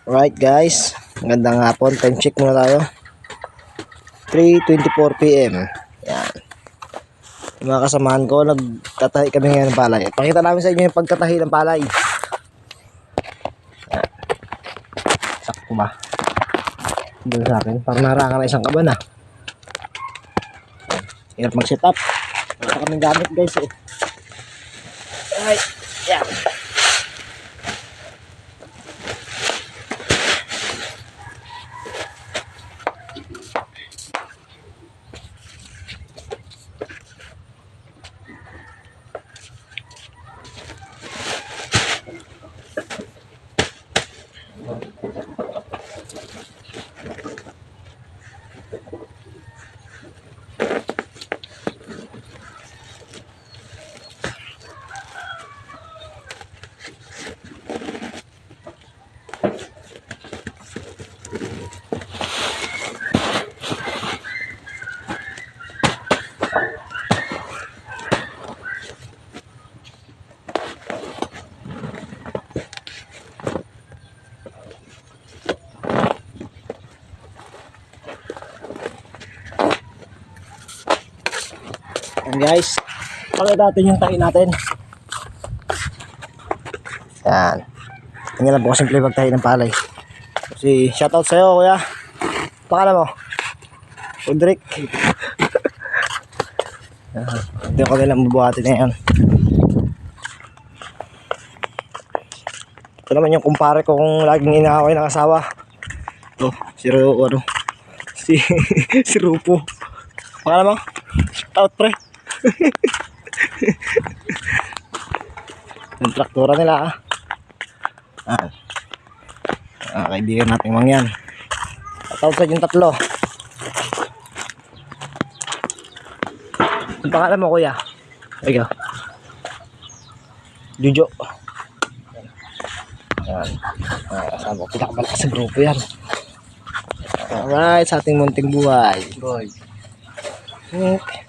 Alright guys, magandang hapon. Time check muna tayo. 3:24 PM. Yan. Yung mga kasamahan ko, nagtatahi kami ngayon ng palay. Pakita namin sa inyo yung pagtatahi ng palay. Yan. Sakto ba? Doon sa akin. Parang narangan na isang kaban ah. Hirap mag-set up. Wala kaming gamit guys eh. Ay, yan. Yan guys, pakita natin yung tahi natin. Yan. Tingnan lang po simple magtahi ng palay. Kasi shoutout sa'yo kuya. Pakala mo? Udrik. Hindi ko nilang mabuhatin na yan. Ito naman yung kumpare ko kung laging inaaway ng asawa. Ito, si Rupo. Pakala mo? Shoutout pre. Yung traktura nila kaibigan natin mangyan. Tawag sa yung tatlo. Ang pangalan mo kuya? Ikaw Jojo. Yan. Kasama ko pinakamalakas sa grupo yan. Alright, sa ating munting buhay. Okay.